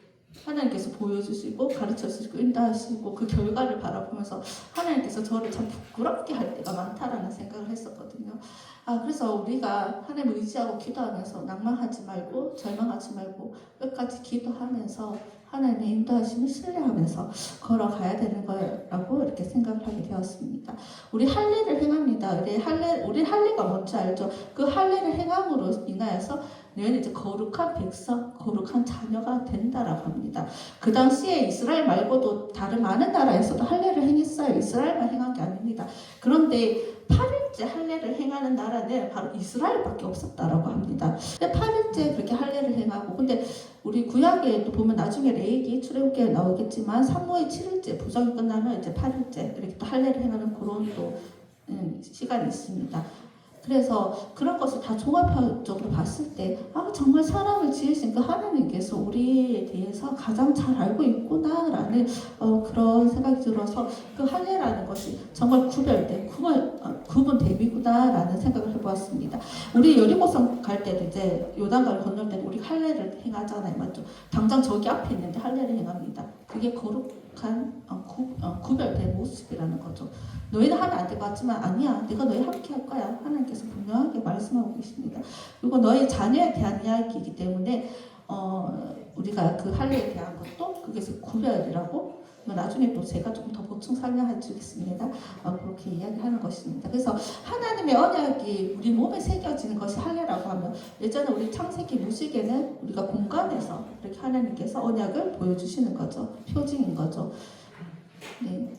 하나님께서 보여주시고 가르쳐주시고 인도하시고 그 결과를 바라보면서 하나님께서 저를 참 부끄럽게 할 때가 많다라는 생각을 했었거든요. 그래서 우리가 하나님을 의지하고 기도하면서 낭만하지 말고 절망하지 말고 끝까지 기도하면서 하나님의 인도하심을 신뢰하면서 걸어가야 되는 거라고 이렇게 생각을 하게 되었습니다. 우리 할례를 행합니다. 우리 할례가 뭔지 알죠? 그 할례를 행함으로 인하여서 너희는 이제 거룩한 백성, 거룩한 자녀가 된다라고 합니다. 그 당시에 이스라엘 말고도 다른 많은 나라에서도 할례를 행했어요. 이스라엘만 행한 게 아닙니다. 그런데 8일째 할례를 행하는 나라는 바로 이스라엘밖에 없었다라고 합니다. 8일째 그렇게 할례를 행하고 근데 우리 구약에도 보면 나중에 레위기 출애굽기에 나오겠지만 산모의 7일째 부정이 끝나면 이제 8일째 이렇게 또 할례를 행하는 그런 또 시간이 있습니다. 그래서 그런 것을 다 종합적으로 봤을 때 정말 사람을 지으신 그 하나님께서 우리에 대해서 가장 잘 알고 있구나라는 그런 생각이 들어서 그 할례라는 것이 정말 구별된 구분됨이구나라는 생각을 해보았습니다. 우리 여리고성 갈 때도 이제 요단강을 건널 때도 우리 할례를 행하잖아요, 맞죠? 당장 저기 앞에 있는데 할례를 행합니다. 그게 거룩한 구별된 모습이라는 거죠. 너희는 하면 안 될 것 같지만 아니야, 내가 너희 함께 할 거야. 하나님께서 분명하게 말씀하고 계십니다. 그리고 너희 자녀에 대한 이야기이기 때문에 우리가 그 할례에 대한 것도 그게 구별이라고 나중에 또 제가 조금 더 보충 설명해 주겠습니다. 그렇게 이야기하는 것입니다. 그래서 하나님의 언약이 우리 몸에 새겨지는 것이 할례라고 하면 예전에 우리 창세기 무식에는 우리가 공간에서 이렇게 하나님께서 언약을 보여주시는 거죠. 표징인 거죠. 네.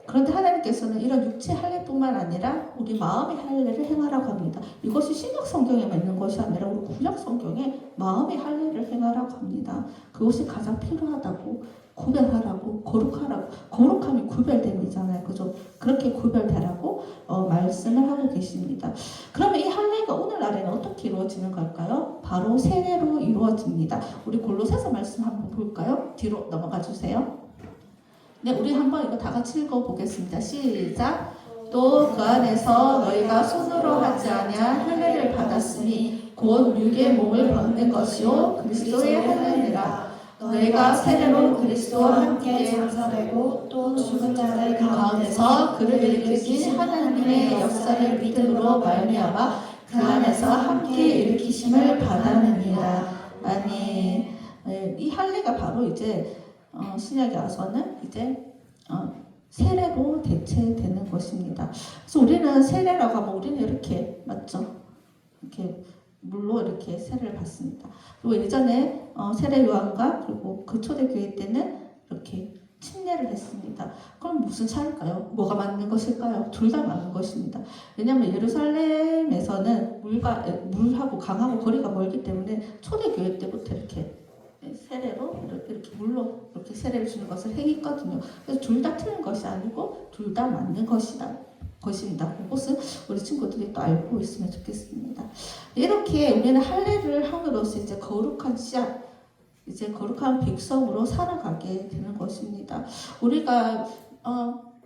그런데 하나님께서는 이런 육체 할례뿐만 아니라 우리 마음의 할례를 행하라고 합니다. 이것이 신약 성경에만 있는 것이 아니라 우리 구약 성경에 마음의 할례를 행하라고 합니다. 그것이 가장 필요하다고 구별하라고 거룩하라고 거룩함이 구별됨이잖아요. 그죠? 그렇게 구별되라고 말씀을 하고 계십니다. 그러면 이 할례가 오늘날에는 어떻게 이루어지는 걸까요? 바로 세례로 이루어집니다. 우리 골로새서 말씀 한번 볼까요? 뒤로 넘어가 주세요. 네, 우리 한번 이거 다 같이 읽어보겠습니다. 시작. 또 그 안에서 너희가 손으로 하지 아니한 할례를 받았으니 곧 육의 몸을 벗는 것이요 그리스도의 할례니라. 너희가 세례로 그리스도와 함께 장사되고 또 죽은 자들 가운데서 그를 일으키신 하나님의 역사를 믿음으로 말미암아 그 안에서 함께 일으키심을 받았느니라. 아멘. 이 할례가 바로 이제 신약에 와서는 이제 세례로 대체되는 것입니다. 그래서 우리는 세례라고 하면 우리는 이렇게 맞죠? 이렇게 물로 이렇게 세례를 받습니다. 그리고 예전에 세례 요한과 그리고 그 초대교회 때는 이렇게 침례를 했습니다. 그럼 무슨 차일까요? 뭐가 맞는 것일까요? 둘 다 맞는 것입니다. 왜냐하면 예루살렘에서는 물하고 강하고 거리가 멀기 때문에 초대교회 때부터 이렇게 세례로 이렇게 물로 이렇게 세례를 주는 것을 행했거든요. 그래서 둘 다 틀린 것이 아니고 둘 다 맞는 것이다. 것입니다. 그것을 우리 친구들이 또 알고 있으면 좋겠습니다. 이렇게 우리는 할례를 함으로써 이제 거룩한 씨앗, 이제 거룩한 백성으로 살아가게 되는 것입니다. 우리가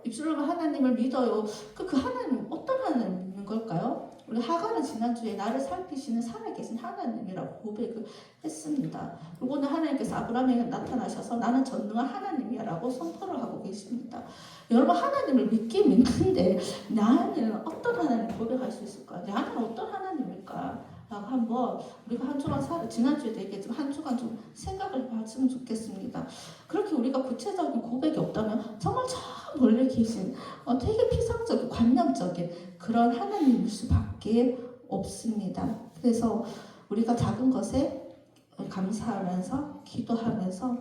입술로 하나님을 믿어요. 그 하나님 어떤 하나님 믿는 걸까요? 우리 하가는 지난주에 나를 살피시는 살아계신 하나님이라고 고백을 했습니다. 그리고 오늘 하나님께서 아브라함에게 나타나셔서 나는 전능한 하나님이야 라고 선포를 하고 계십니다. 여러분 하나님을 믿긴 믿는데 나는 어떤 하나님 고백할 수 있을까? 나는 어떤 하나님일까? 라고 한번 우리가 한 주간 지난주에도 얘기했지만 한 주간 좀 생각을 해봤으면 좋겠습니다. 그렇게 우리가 구체적인 고백이 없다면 정말 저 멀리 계신 되게 피상적인 관념적인 그런 하나님일 수밖에 없습니다. 그래서 우리가 작은 것에 감사하면서 기도하면서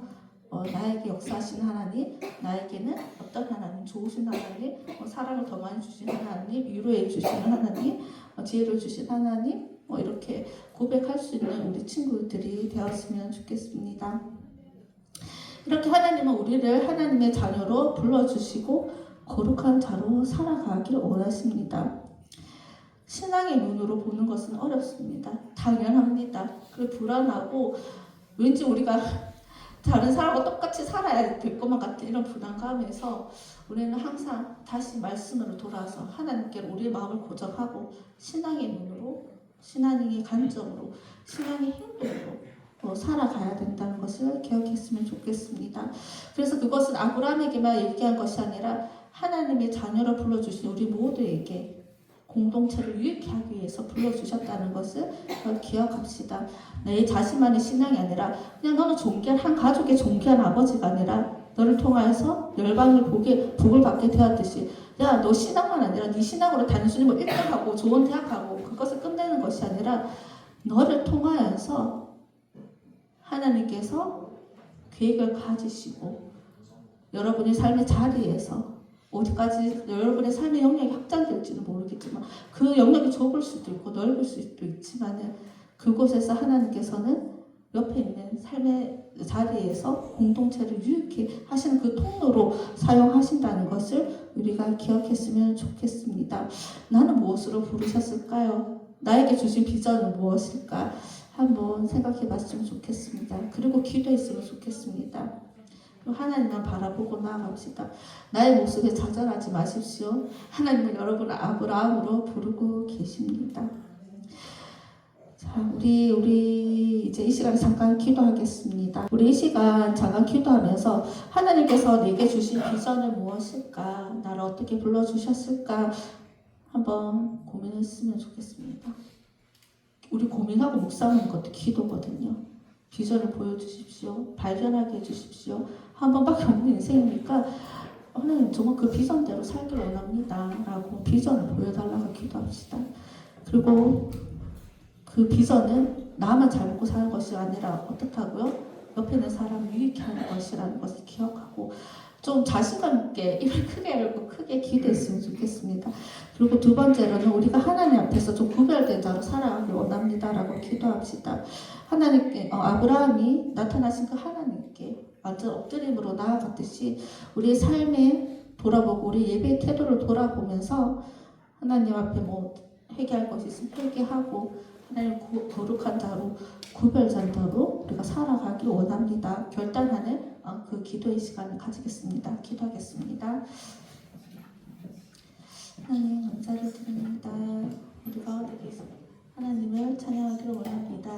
나에게 역사하신 하나님, 나에게는 어떤 하나님, 좋으신 하나님, 사랑을 더 많이 주신 하나님, 위로해 주시는 하나님, 지혜를 주신 하나님, 이렇게 고백할 수 있는 우리 친구들이 되었으면 좋겠습니다. 이렇게 하나님은 우리를 하나님의 자녀로 불러주시고 거룩한 자로 살아가길 원하십니다. 신앙의 눈으로 보는 것은 어렵습니다. 당연합니다. 그리고 불안하고 왠지 우리가 다른 사람과 똑같이 살아야 될 것만 같은 이런 부담감에서 우리는 항상 다시 말씀으로 돌아와서 하나님께 우리의 마음을 고정하고 신앙의 눈으로, 신앙의 관점으로, 신앙의 행동으로 살아가야 된다는 것을 기억했으면 좋겠습니다. 그래서 그것은 아브라함에게만 얘기한 것이 아니라 하나님의 자녀로 불러주신 우리 모두에게 공동체를 유익하게 하기 위해서 불러주셨다는 것을 기억합시다. 내 자신만의 신앙이 아니라 그냥 너는 존귀한 한 가족의 존귀한 아버지가 아니라 너를 통하여서 열방을 복을 받게 되었듯이 야, 너 신앙만 아니라 네 신앙으로 단순히 1등하고 좋은 대학 가고 그것을 끝내는 것이 아니라 너를 통하여서 하나님께서 계획을 가지시고 여러분의 삶의 자리에서 어디까지 여러분의 삶의 영역이 확장될지는 모르겠지만 그 영역이 좁을 수도 있고 넓을 수도 있지만 그곳에서 하나님께서는 옆에 있는 삶의 자리에서 공동체를 유익히 하시는 그 통로로 사용하신다는 것을 우리가 기억했으면 좋겠습니다. 나는 무엇으로 부르셨을까요? 나에게 주신 비전은 무엇일까? 한번 생각해 봤으면 좋겠습니다. 그리고 기도했으면 좋겠습니다. 하나님만 바라보고 나아갑시다. 나의 모습에 좌절하지 마십시오. 하나님은 여러분을 아브라함으로 부르고 계십니다. 자, 우리 이제 이 시간에 잠깐 기도하겠습니다. 우리 이 시간 잠깐 기도하면서 하나님께서 내게 주신 비전은 무엇일까? 나를 어떻게 불러주셨을까? 한번 고민했으면 좋겠습니다. 우리 고민하고 묵상하는 것도 기도거든요. 비전을 보여주십시오. 발견하게 해주십시오. 한 번밖에 없는 인생이니까 하나님 정말 그 비전대로 살길 원합니다 라고 비전을 보여달라고 기도합시다. 그리고 그 비전은 나만 잘 먹고 사는 것이 아니라 어떻다고요? 옆에 있는 사람을 유익게 하는 것이라는 것을 기억하고 좀 자신감 있게 입을 크게 열고 크게 기도했으면 좋겠습니다. 그리고 두 번째로는 우리가 하나님 앞에서 좀 구별된 자로 살아가길 원합니다 라고 기도합시다. 하나님께 아브라함이 나타나신 그 하나님께 완전 엎드림으로 나아갔듯이 우리의 삶에 돌아보고 우리 예배의 태도를 돌아보면서 하나님 앞에 회개할 것이 있으면 회개하고 하나님 거룩한 자로 구별된 자로 우리가 살아가길 원합니다. 결단하는 그 기도의 시간을 가지겠습니다. 기도하겠습니다. 하나님 감사를 드립니다. 우리가 하나님을 찬양하기를 원합니다.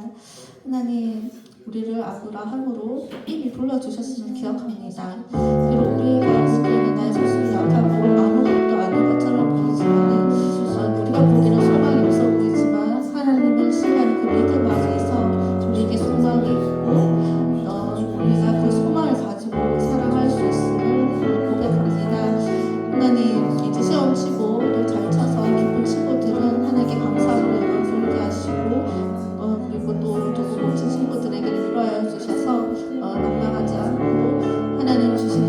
하나님 우리를 아브라함으로 이미 불러주셨음을 기억합니다. 그리고 우리에게 나의 모습이 약하고 아무것도 아닌 것처럼 보이지만 우리가 보기에는 소망이 없어 보이지만 하나님을 신뢰하는 그 믿음 안에서 우리에게 소망이 있고 우리가 그 소망을 가지고 살아갈 수 있음을 고백합니다. 하나님 이제 시험 치고 또 잘 쳐서 기쁜 친구들은 하나님께 감사함으로 돌게 하시고 그리고 또 고친 친구들에게 위로하여 주셔서 낙망하지 않고 하나님 주신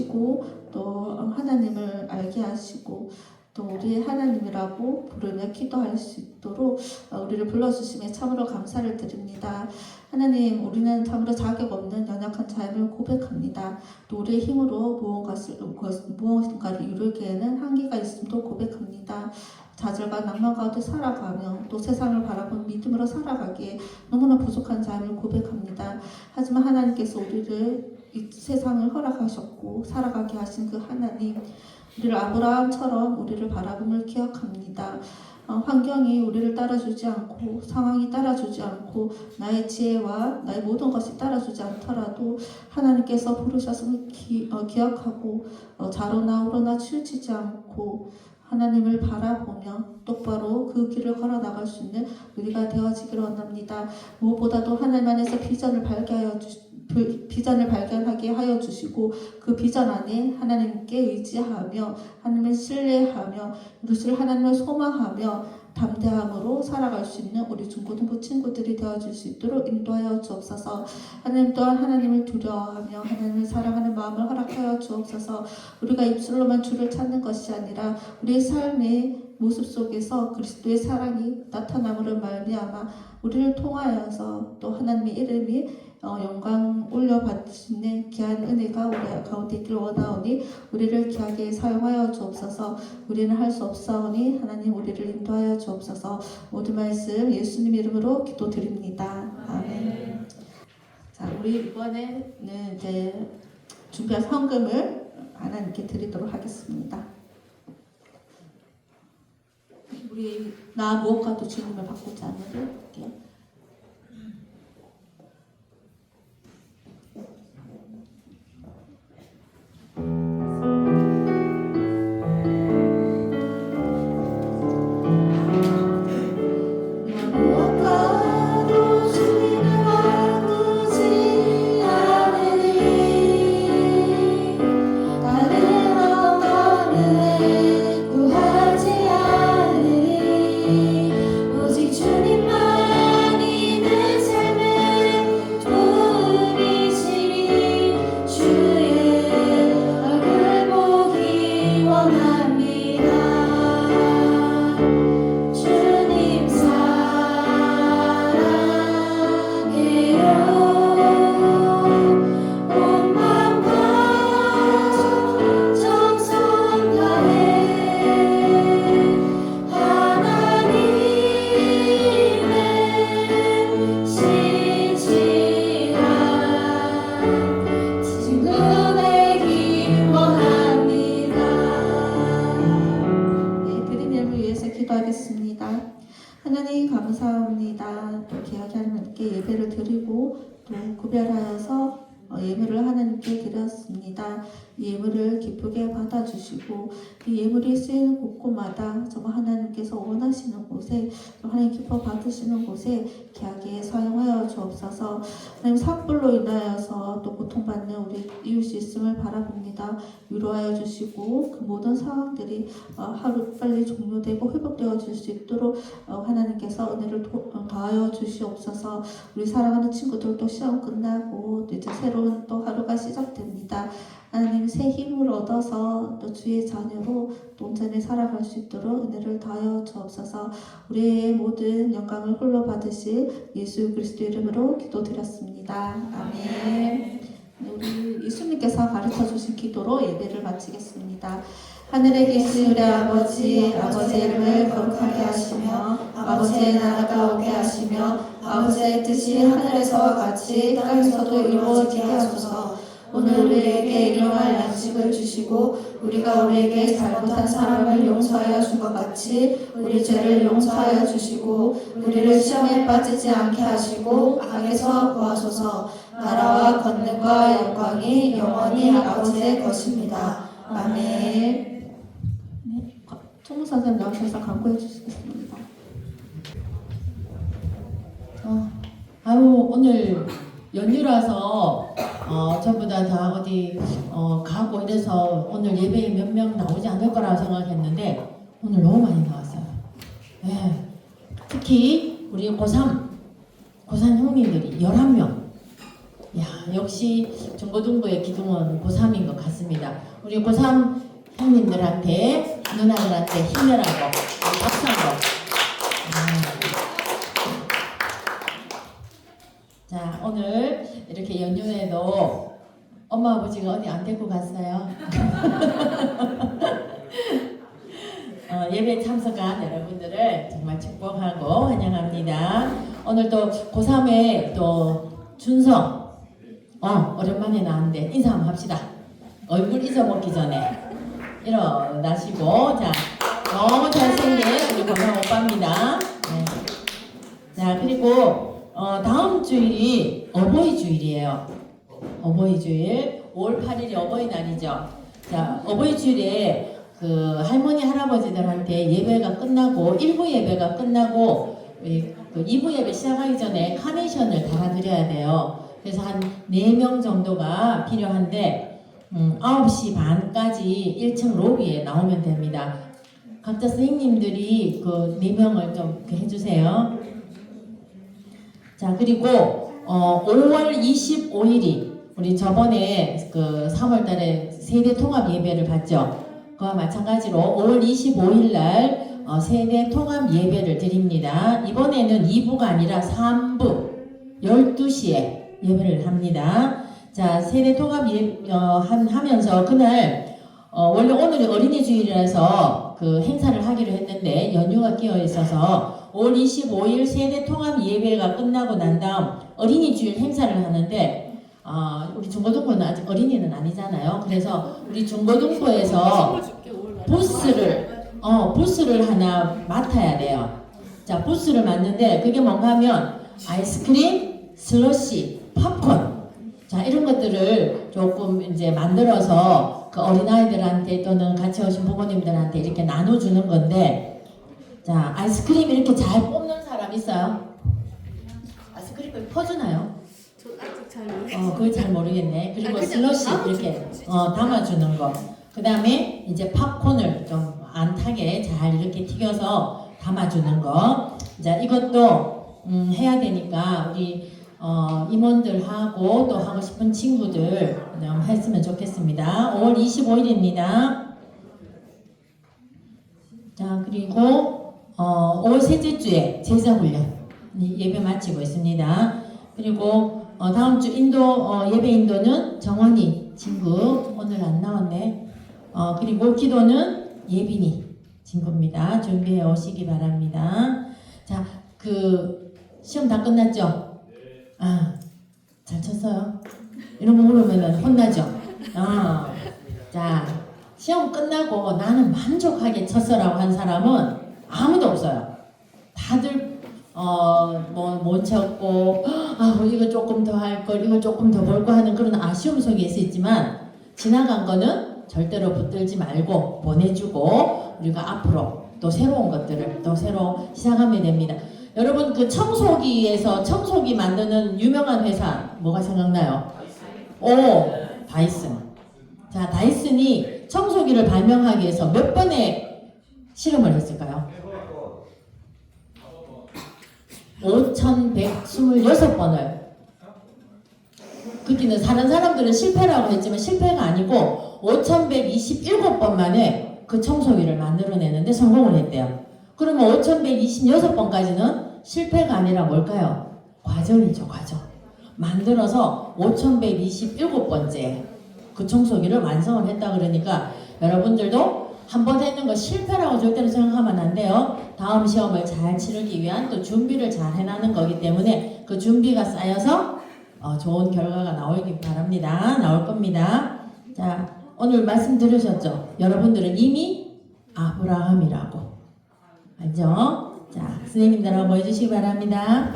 하시고 또 하나님을 알게 하시고 또 우리 하나님이라고 부르며 기도할 수 있도록 우리를 불러주심에 참으로 감사를 드립니다. 하나님, 우리는 참으로 자격 없는 연약한 자임을 고백합니다. 또 우리의 힘으로 무언가를 이루기에는 한계가 있음도 고백합니다. 좌절과 낭만 가운데 살아가며 또 세상을 바라본 믿음으로 살아가기에 너무나 부족한 자임을 고백합니다. 하지만 하나님께서 우리를 이 세상을 허락하셨고 살아가게 하신 그 하나님, 우리를 아브라함처럼 우리를 바라봄을 기억합니다. 환경이 우리를 따라주지 않고 상황이 따라주지 않고 나의 지혜와 나의 모든 것이 따라주지 않더라도 하나님께서 부르셨음을 기억하고 좌로나 우로나 치우치지 않고 하나님을 바라보며 똑바로 그 길을 걸어 나갈 수 있는 우리가 되어지기를 원합니다. 무엇보다도 하나님 안에서 비전을 발견하게 하여 주시고 그 비전 안에 하나님께 의지하며 하나님을 신뢰하며 이것을 하나님을 소망하며 담대함으로 살아갈 수 있는 우리 중고등부 친구들이 되어줄 수 있도록 인도하여 주옵소서. 하나님 또한 하나님을 두려워하며 하나님을 사랑하는 마음을 허락하여 주옵소서. 우리가 입술로만 주를 찾는 것이 아니라 우리의 삶의 모습 속에서 그리스도의 사랑이 나타남으로 말미암아 우리를 통하여서 또 하나님의 이름이 영광 올려받으시는 귀한 은혜가 우리 가운데 있기를 원하오니 우리를 귀하게 사용하여 주옵소서. 우리는 할 수 없사오니 하나님 우리를 인도하여 주옵소서. 모든 말씀 예수님 이름으로 기도드립니다. 아멘. 자, 우리 이번에는 이제 준비한 헌금을 하나님께 드리도록 하겠습니다. 우리 나 무엇과도 주님을 바꾸지 않으려 이렇게. 하나님 감사합니다. 또 귀하게 하나님께 예배를 드리고 또 구별하여서 예물을 하나님께 드렸습니다. 이 예물을 기쁘게 받아주시고 이 예물이 쓰이는 곳곳마다 정말 하나님께서 원하시는 곳에 하나님 기뻐 받으시는 곳에 귀하게 사용하여 주옵소서. 하나님 산불로 인하여서 또 고통받는 우리 이웃이 있음을 바라봅니다. 위로하여 주시고 그 모든 상황들이 하루빨리 종료되고 회복되어질 수 있도록 하나님께서 은혜를 더하여 주시옵소서. 우리 사랑하는 친구들도 시험 끝나고 또 이제 새로운 또 하루가 시작됩니다. 하나님 새 힘을 얻어서 또 주의 자녀로 또 온전히 살아갈 수 있도록 은혜를 더하여 주옵소서. 우리의 모든 영광을 홀로 받으실 예수 그리스도 이름으로 기도드렸습니다. 아멘. 우리 예수님께서 가르쳐 주신 기도로 예배를 마치겠습니다. 하늘에 계신 우리 아버지의 이름을 거룩하게 하시며 아버지의 나라가 오게 하시며 아버지의 뜻이 하늘에서와 같이 땅에서도 이루어지게 하소서. 오늘 우리에게 일용할 양식을 주시고 우리가 우리에게 잘못한 사람을 용서하여 준 것 같이 우리 죄를 용서하여 주시고 우리를 시험에 빠지지 않게 하시고 악에서 구하소서. 나라와 권능과 영광이 영원히 아버지의 것입니다. 아멘. 총무 선생님 나오셔서 강구해 주시겠습니다. 오늘 연휴라서 전부 다 어디 가고 이래서 오늘 예배에 몇 명 나오지 않을 거라고 생각했는데 오늘 너무 많이 나왔어요. 네. 특히 우리 고3 형님들이 11명. 야, 역시 중고등부의 기둥은 고3인 것 같습니다. 우리 고3 형님들한테, 누나들한테 힘내라고 박수 한번. 자, 오늘 이렇게 연휴에도 엄마 아버지가 어디 안 데리고 갔어요? 예배 참석한 여러분들을 정말 축복하고 환영합니다. 오늘 또 고3의 또 준성, 오랜만에 나왔는데 인사 한번 합시다. 얼굴 잊어먹기 전에 일어나시고, 자, 너무 잘생긴 우리 고3 오빠입니다. 네. 자, 그리고 다음 주일이 어버이 주일이에요. 어버이 주일, 5월 8일이 어버이날이죠. 자, 어버이 주일에 그 할머니 할아버지들한테 예배가 끝나고 1부 예배가 끝나고 그 2부 예배 시작하기 전에 카네이션을 달아드려야 돼요. 그래서 한 4명 정도가 필요한데 9시 반까지 1층 로비에 나오면 됩니다. 각자 선생님들이 그 4명을 좀 해주세요. 자, 그리고 5월 25일이 우리 저번에 그 3월달에 세대 통합 예배를 봤죠. 그와 마찬가지로 5월 25일 날 세대 통합 예배를 드립니다. 이번에는 2부가 아니라 3부 12시에 예배를 합니다. 자, 세대 통합 하면서 그날 원래 오늘이 어린이 주일이라서 그 행사를 하기로 했는데 연휴가 끼어 있어서 5월 25일 세대 통합 예배가 끝나고 난 다음 어린이 주일 행사를 하는데 우리 중고등부는 아직 어린이는 아니잖아요. 그래서 우리 중고등부에서 부스를 하나 맡아야 돼요. 자, 부스를 맡는데 그게 뭔가 하면 아이스크림, 슬러시, 팝콘, 자, 이런 것들을 조금 이제 만들어서 그 어린아이들한테 또는 같이 오신 부모님들한테 이렇게 나눠주는 건데, 자, 아이스크림 이렇게 잘 뽑는 사람 있어요? 아이스크림을 퍼주나요? 저 아직 잘 모르겠어요. 그걸 잘 모르겠네. 그리고 그냥 슬러시 담아주는 이렇게 거지. 담아주는 거. 그 다음에 이제 팝콘을 좀 안 타게 잘 이렇게 튀겨서 담아주는 거. 자, 이것도 해야 되니까 우리 임원들하고 또 하고 싶은 친구들 좀 했으면 좋겠습니다. 5월 25일입니다. 자, 그리고 5월 셋째 주에 제자훈련 예배 마치고 있습니다. 그리고 다음 주 예배 인도는 정원이 친구 오늘 안 나왔네. 그리고 기도는 예빈이 친구입니다. 준비해 오시기 바랍니다. 자, 그 시험 다 끝났죠? 잘 쳤어요? 이런 거 물으면 혼나죠? 자, 시험 끝나고 나는 만족하게 쳤어라고 한 사람은 아무도 없어요. 다들 못 쳤고 이거 조금 더 할 걸, 이거 조금 더 볼 거 하는 그런 아쉬움 속에 있었지만 지나간 거는 절대로 붙들지 말고 보내주고 우리가 앞으로 또 새로운 것들을 또 새로 시작하면 됩니다. 여러분, 그 청소기 만드는 유명한 회사 뭐가 생각나요? 다이슨. 자, 다이슨이 청소기를 발명하기 위해서 몇 번의 실험을 했을까요? 5,126번을. 그때는 다른 사람들은 실패라고 했지만 실패가 아니고 5,127번 만에 그 청소기를 만들어내는데 성공을 했대요. 그러면 5,126번까지는 실패가 아니라 뭘까요? 과정이죠, 과정. 만들어서 5,127번째 그 청소기를 완성을 했다 그러니까 여러분들도 한번 했는 거 실패라고 절대로 생각하면 안 돼요. 다음 시험을 잘 치르기 위한 또 준비를 잘 해나는 거기 때문에 그 준비가 쌓여서 좋은 결과가 나오길 바랍니다. 나올 겁니다. 자, 오늘 말씀 들으셨죠? 여러분들은 이미 아브라함이라고. 알죠? 자, 선생님들 한번 보여주시기 바랍니다.